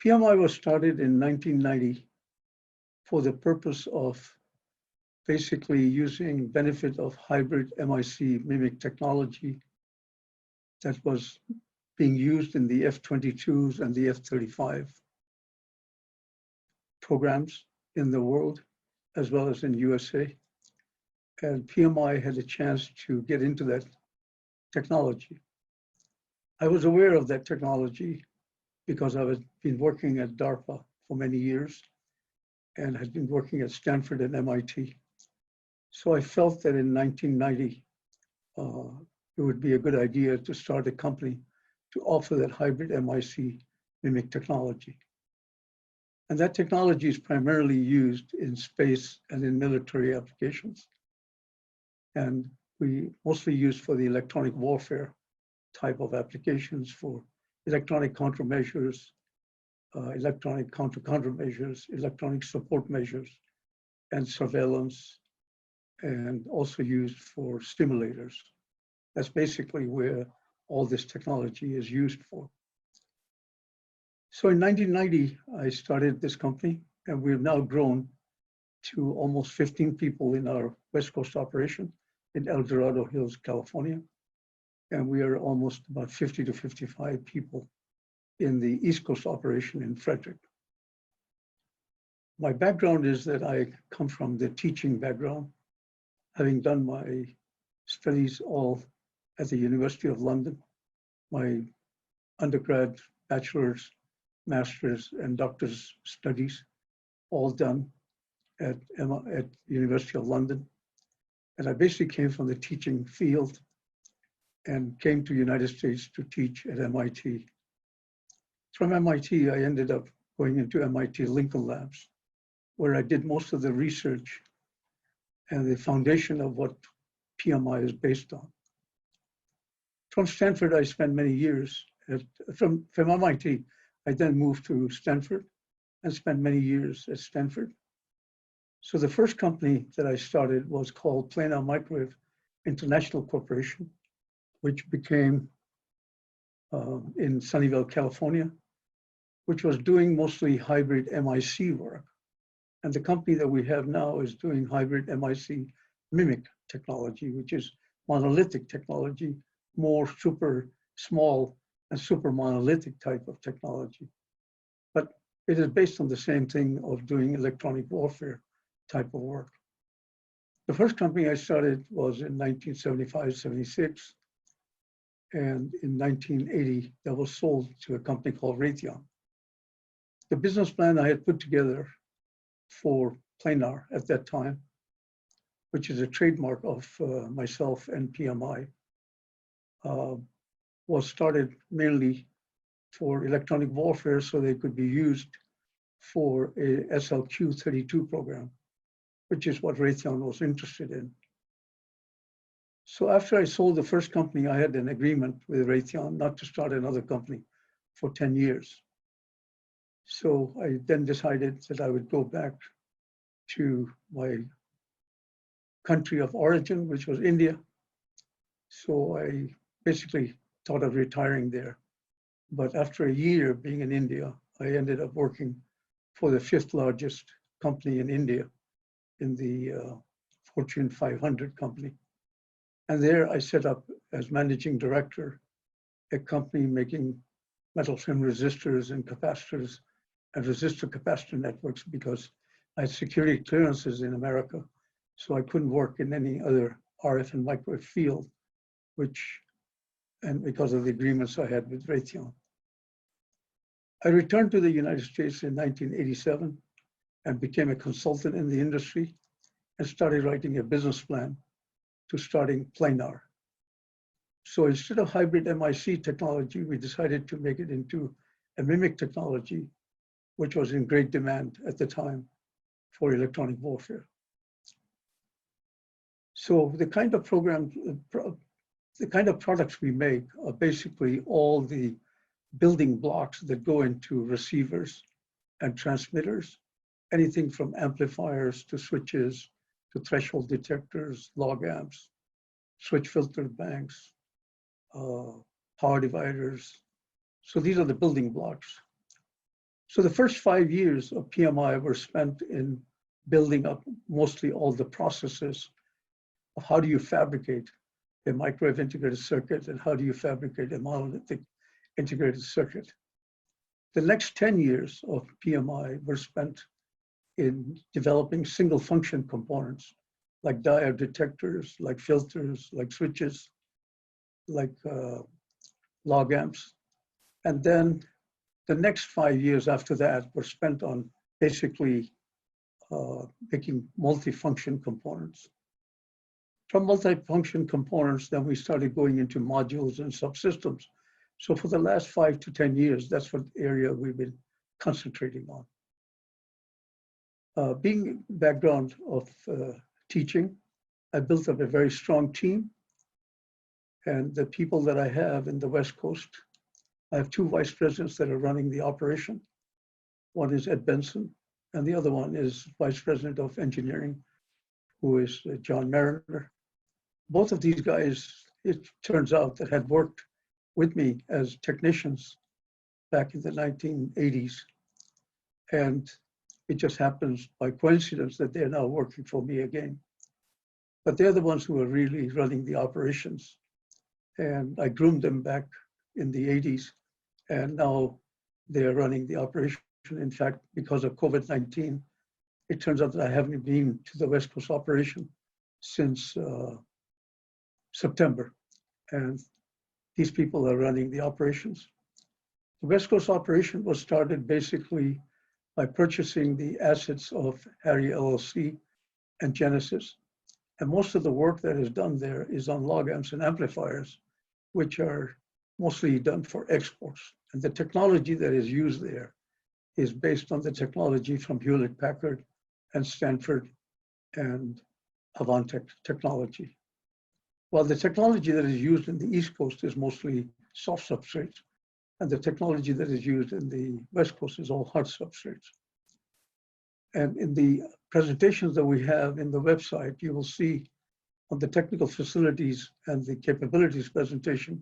PMI was started in 1990 for the purpose of basically using benefit of hybrid MIC mimic technology that was being used in the F-22s and the F-35 programs in the world, as well as in USA. And PMI had a chance to get into that technology. I was aware of that technology because I had been working at DARPA for many years and had been working at Stanford and MIT. So I felt that in 1990, it would be a good idea to start a company to offer that hybrid MIC mimic technology. And that technology is primarily used in space and in military applications. And we mostly use for the electronic warfare type of applications for electronic countermeasures, electronic countermeasures, electronic support measures, and surveillance, and also used for stimulators. That's basically where all this technology is used for. So in 1990, I started this company, and we've now grown to almost 15 people in our West Coast operation in El Dorado Hills, California. And we are almost about 50 to 55 people in the East Coast operation in Frederick. My background is that I come from the teaching background, having done my studies all at the University of London, my undergrad, bachelor's, master's, and doctor's studies, all done at University of London. And I basically came from the teaching field and came to the United States to teach at MIT. From MIT, I ended up going into MIT Lincoln Labs, where I did most of the research and the foundation of what PMI is based on. From Stanford, I spent many years. From MIT, I then moved to Stanford and spent many years at Stanford. So the first company that I started was called Planar Microwave International Corporation, which became in Sunnyvale, California, which was doing mostly hybrid MIC work. And the company that we have now is doing hybrid MIC mimic technology, which is monolithic technology, more super small and super monolithic type of technology. But it is based on the same thing of doing electronic warfare type of work. The first company I started was in 1975-76. And in 1980, that was sold to a company called Raytheon. The business plan I had put together for Planar at that time, which is a trademark of myself and PMI, was started mainly for electronic warfare so they could be used for a SLQ-32 program, which is what Raytheon was interested in. So after I sold the first company, I had an agreement with Raytheon not to start another company for 10 years. So I then decided that I would go back to my country of origin, which was India. So I basically thought of retiring there. But after a year being in India, I ended up working for the 5th largest company in India, in the Fortune 500 company. And there I set up as managing director a company making metal thin resistors and capacitors and resistor capacitor networks because I had security clearances in America. So I couldn't work in any other RF and microwave field, and because of the agreements I had with Raytheon. I returned to the United States in 1987 and became a consultant in the industry and started writing a business plan to starting Planar. So instead of hybrid MIC technology, we decided to make it into a mimic technology, which was in great demand at the time for electronic warfare. So the kind of products we make are basically all the building blocks that go into receivers and transmitters, anything from amplifiers to switches to threshold detectors, log amps, switch filter banks, power dividers. So these are the building blocks. So the first 5 years of PMI were spent in building up mostly all the processes of how do you fabricate a microwave integrated circuit and how do you fabricate a monolithic integrated circuit. The next 10 years of PMI were spent in developing single function components like diode detectors, like filters, like switches, like log amps. And then the next 5 years after that were spent on basically making multifunction components. From multifunction components, then we started going into modules and subsystems. So for the last 5 to 10 years, that's what area we've been concentrating on. Being background of teaching, I built up a very strong team. And the people that I have in the West Coast, I have 2 vice presidents that are running the operation. One is Ed Benson, and the other one is vice president of engineering, who is John Mariner. Both of these guys, it turns out, that had worked with me as technicians back in the 1980s. And it just happens by coincidence that they're now working for me again. But they're the ones who are really running the operations. And I groomed them back in the 80s, and now they're running the operation. In fact, because of COVID-19, it turns out that I haven't been to the West Coast operation since September. And these people are running the operations. The West Coast operation was started basically by purchasing the assets of Harry LLC and Genesis. And most of the work that is done there is on log amps and amplifiers, which are mostly done for exports. And the technology that is used there is based on the technology from Hewlett-Packard and Stanford and Avantech technology. While the technology that is used in the East Coast is mostly soft substrates, and the technology that is used in the West Coast is all hard substrates. And in the presentations that we have in the website, you will see on the technical facilities and the capabilities presentation,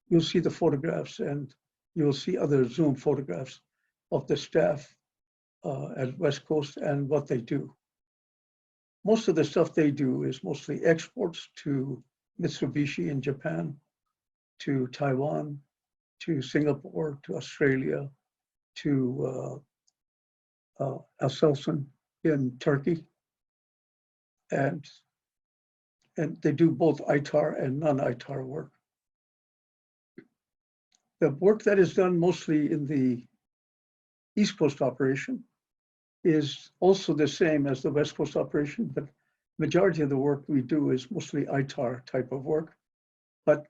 you'll see the photographs and you will see other Zoom photographs of the staff at West Coast and what they do. Most of the stuff they do is mostly exports to Mitsubishi in Japan, to Taiwan, to Singapore, to Australia, to Aselsan in Turkey. And they do both ITAR and non-ITAR work. The work that is done mostly in the East Coast operation is also the same as the West Coast operation, but majority of the work we do is mostly ITAR type of work, but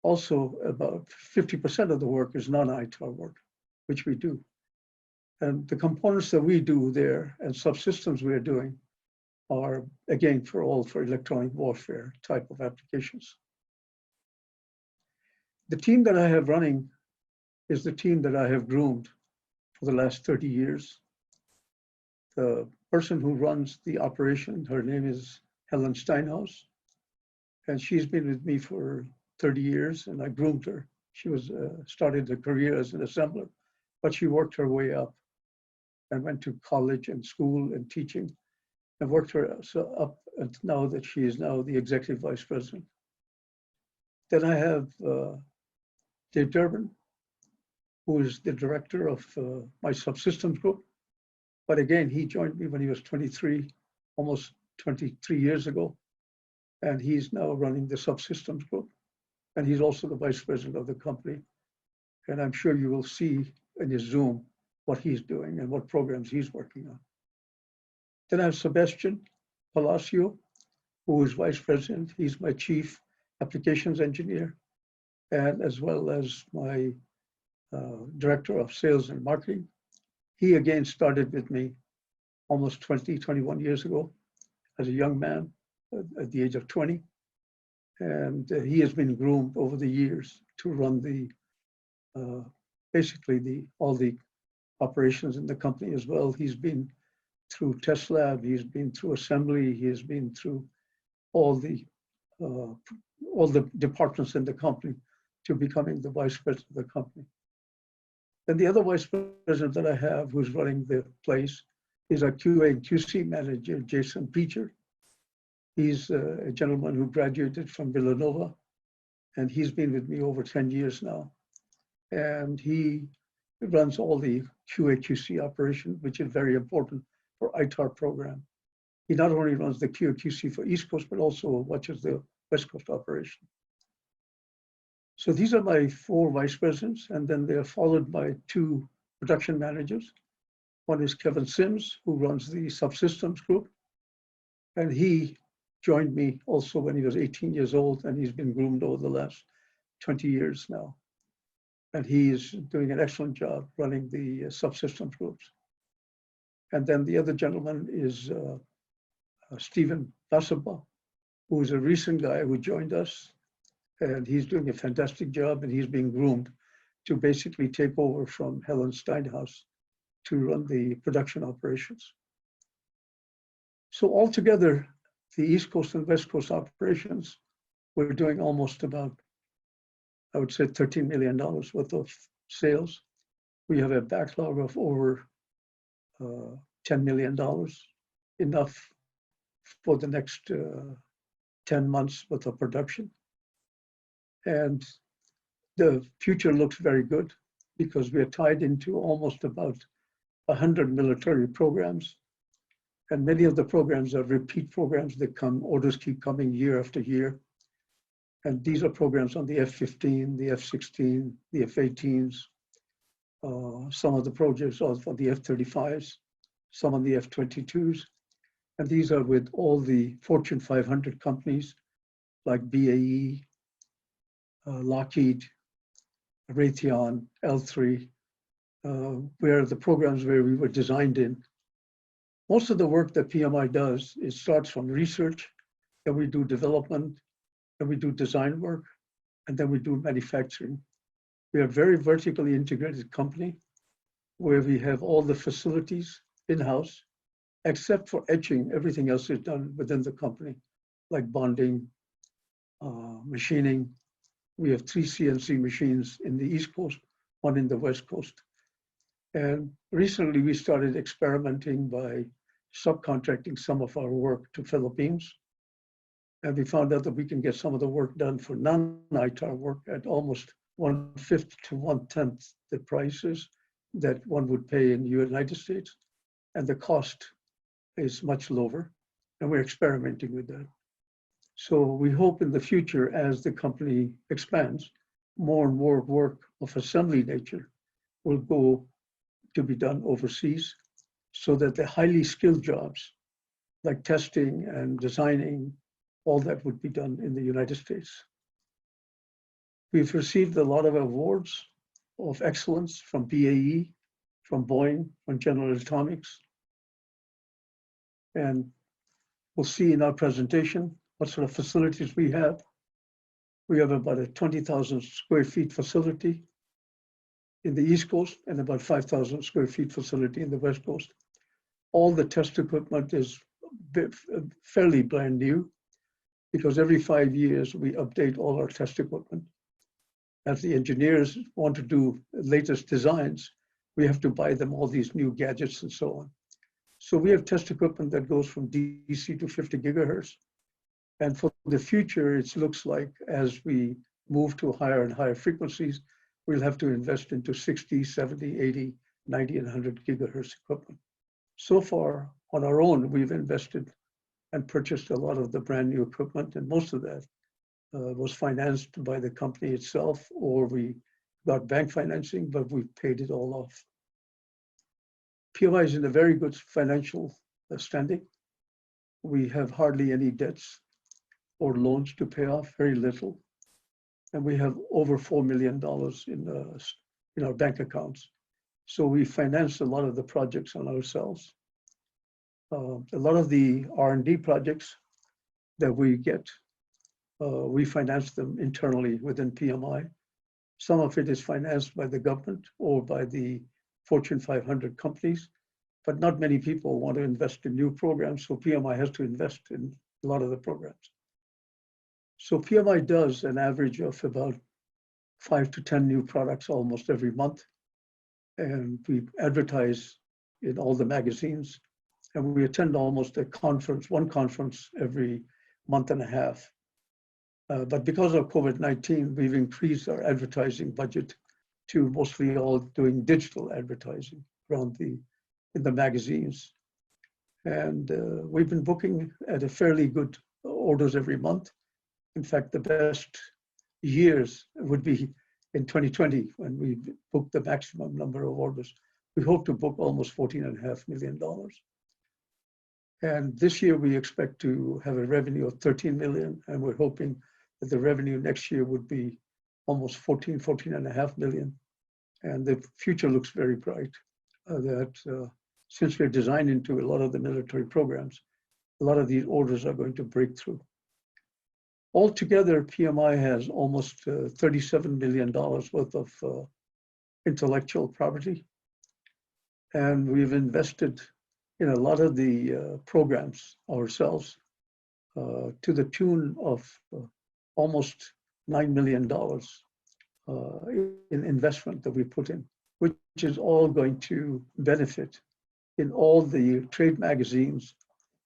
also about 50% of the work is non-ITAR work, which we do. And the components that we do there and subsystems we are doing are, again, for electronic warfare type of applications. The team that I have running is the team that I have groomed for the last 30 years. The person who runs the operation, her name is Helen Steinhaus, and she's been with me for 30 years, and I groomed her. She was started her career as an assembler, but she worked her way up and went to college and school and teaching, and worked her up until now that she is now the executive vice president. Then I have Dave Durbin, who is the director of my subsystems group. But again, he joined me when he was 23, almost 23 years ago. And he's now running the subsystems group. And he's also the vice president of the company. And I'm sure you will see in his Zoom what he's doing and what programs he's working on. Then I have Sebastian Palacio, who is vice president. He's my chief applications engineer, and as well as my director of sales and marketing. He again started with me almost 21 years ago as a young man at the age of 20. And he has been groomed over the years to run the basically all the operations in the company as well. He's been through test lab, he's been through assembly, he has been through all the departments in the company to becoming the vice president of the company. Then the other vice president that I have who's running the place is our QA and QC manager, Jason Peacher. He's a gentleman who graduated from Villanova, and he's been with me over 10 years now. And he runs all the QA QC operation, which is very important for ITAR program. He not only runs the QA QC for East Coast, but also watches the West Coast operation. So these are my 4 vice presidents, and then they're followed by 2 production managers. One is Kevin Sims, who runs the subsystems group. And he joined me also when he was 18 years old, and he's been groomed over the last 20 years now. And he is doing an excellent job running the subsystems groups. And then the other gentleman is Stephen Basaba, who is a recent guy who joined us. And he's doing a fantastic job, and he's being groomed to basically take over from Helen Steinhaus to run the production operations. So altogether, the East Coast and West Coast operations, we're doing almost about, I would say, $13 million worth of sales. We have a backlog of over $10 million, enough for the next 10 months worth of production. And the future looks very good because we are tied into almost about 100 military programs. And many of the programs are repeat programs that orders keep coming year after year. And these are programs on the F-15, the F-16, the F-18s, some of the projects are for the F-35s, some on the F-22s. And these are with all the Fortune 500 companies like BAE, Lockheed, Raytheon, L3, where the programs where we were designed in. Most of the work that PMI does, it starts from research, then we do development, then we do design work, and then we do manufacturing. We are a very vertically integrated company where we have all the facilities in-house, except for etching. Everything else is done within the company, like bonding, machining. We have 3 CNC machines in the East Coast, 1 in the West Coast. And recently we started experimenting by subcontracting some of our work to Philippines. And we found out that we can get some of the work done for non-ITAR work at almost 1/5 to 1/10 the prices that one would pay in the United States. And the cost is much lower. And we're experimenting with that. So we hope in the future, as the company expands, more and more work of assembly nature will go to be done overseas, so that the highly skilled jobs like testing and designing, all that would be done in the United States. We've received a lot of awards of excellence from BAE, from Boeing, from General Atomics. And we'll see in our presentation what sort of facilities we have. We have about a 20,000 square feet facility in the East Coast and about 5,000 square feet facility in the West Coast. All the test equipment is fairly brand new because every 5 years we update all our test equipment. As the engineers want to do latest designs, we have to buy them all these new gadgets and so on. So we have test equipment that goes from DC to 50 gigahertz. And for the future, it looks like as we move to higher and higher frequencies, we'll have to invest into 60, 70, 80, 90, and 100 gigahertz equipment. So far, on our own, we've invested and purchased a lot of the brand new equipment, and most of that was financed by the company itself, or we got bank financing, but we've paid it all off. PMI is in a very good financial standing. We have hardly any debts or loans to pay off, very little. And we have over $4 million in our bank accounts. So we finance a lot of the projects on ourselves. A lot of the R&D projects that we get, we finance them internally within PMI. Some of it is financed by the government or by the Fortune 500 companies, but not many people want to invest in new programs, so PMI has to invest in a lot of the programs. So PMI does an average of about 5 to 10 new products almost every month. and we advertise in all the magazines, and we attend almost one conference every month and a half. But because of COVID-19, we've increased our advertising budget to mostly all doing digital advertising in the magazines. And we've been booking at a fairly good orders every month. In fact, the best years would be in 2020 when we booked the maximum number of orders. We hope to book almost $14.5 million. And this year we expect to have a revenue of 13 million, and we're hoping that the revenue next year would be almost 14.5 million. And the future looks very bright. Since we're designed into a lot of the military programs, a lot of these orders are going to break through. Altogether, PMI has almost $37 million worth of intellectual property. And we've invested in a lot of the programs ourselves to the tune of almost $9 million in investment that we put in, which is all going to benefit in all the trade magazines.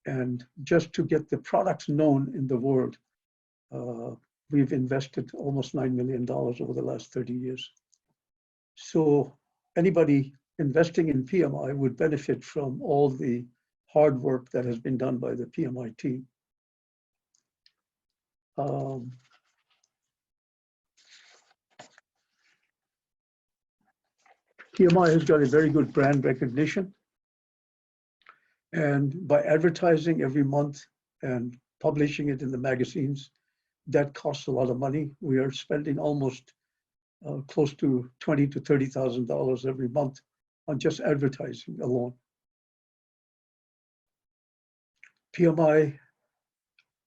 And just to get the products known in the world, we've invested almost $9 million over the last 30 years. So anybody investing in PMI would benefit from all the hard work that has been done by the PMI team. PMI has got a very good brand recognition. And by advertising every month and publishing it in the magazines, that costs a lot of money. We are spending almost close to $20,000 to $30,000 every month on just advertising alone. PMI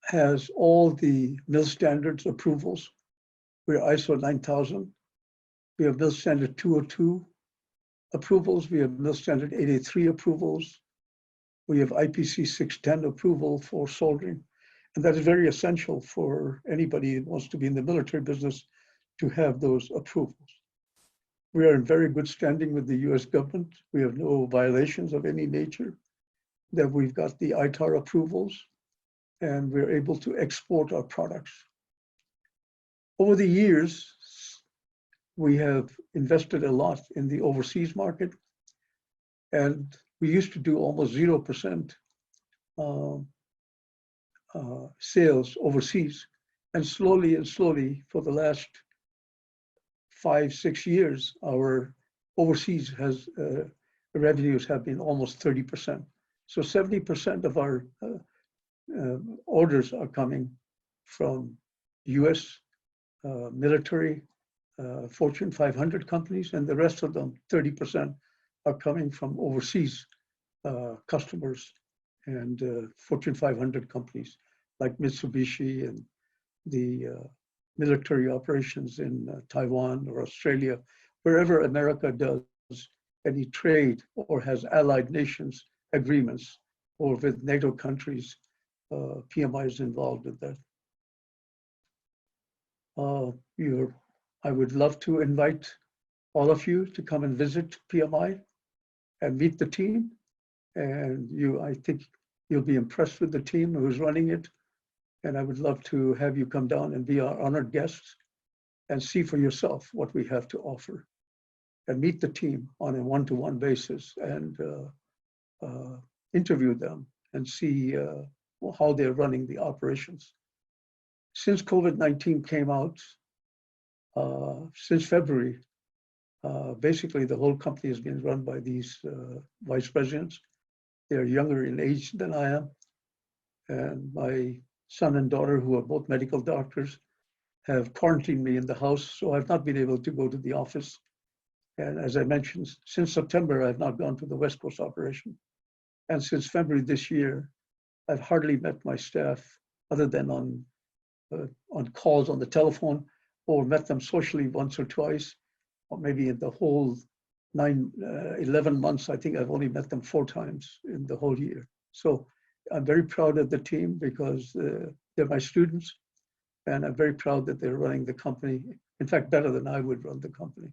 has all the mill standards approvals. We're ISO 9000. We have mill standard 202 approvals. We have mill standard 883 approvals. We have IPC 610 approval for soldering. And that is very essential for anybody who wants to be in the military business to have those approvals. We are in very good standing with the US government. We have no violations of any nature. That we've got the ITAR approvals, and we're able to export our products. Over the years, we have invested a lot in the overseas market, and we used to do almost 0% sales overseas. And slowly, for the last 5-6 years, our overseas revenues have been almost 30%. So 70% of our orders are coming from US military, Fortune 500 companies, and the rest of them, 30%, are coming from overseas customers and Fortune 500 companies like Mitsubishi and the military operations in Taiwan or Australia. Wherever America does any trade or has allied nations agreements or with NATO countries, PMI is involved with that. I would love to invite all of you to come and visit PMI and meet the team. And I think you'll be impressed with the team who's running it. And I would love to have you come down and be our honored guests and see for yourself what we have to offer and meet the team on a one-to-one basis and interview them and see how they're running the operations. Since COVID-19 came out, since February, basically the whole company has been run by these vice presidents. They're younger in age than I am. And my son and daughter, who are both medical doctors, have quarantined me in the house, so I've not been able to go to the office. And as I mentioned, since September, I've not gone to the West Coast operation. And since February this year, I've hardly met my staff other than on calls on the telephone, or met them socially once or twice, or maybe in the whole 11 months, I think I've only met them 4 times in the whole year. So I'm very proud of the team because they're my students, and I'm very proud that they're running the company, in fact, better than I would run the company.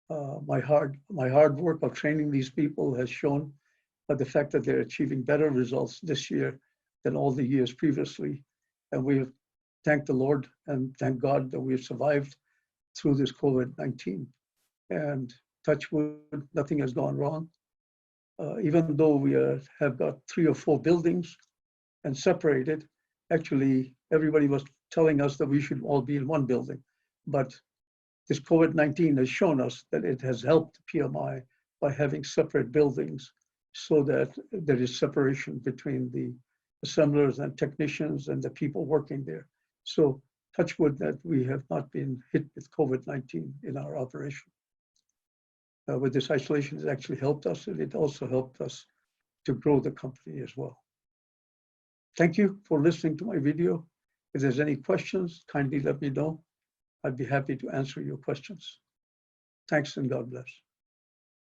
My hard work of training these people has shown by the fact that they're achieving better results this year than all the years previously. And we have thanked the Lord and thank God that we have survived through this COVID-19. And touch wood, nothing has gone wrong. Even though we have got 3 or 4 buildings and separated, actually everybody was telling us that we should all be in one building. But this COVID-19 has shown us that it has helped PMI by having separate buildings so that there is separation between the assemblers and technicians and the people working there. So touch wood that we have not been hit with COVID-19 in our operation. With this isolation, it actually helped us, and it also helped us to grow the company as well. Thank you for listening to my video. If there's any questions, kindly let me know. I'd be happy to answer your questions. Thanks and God bless.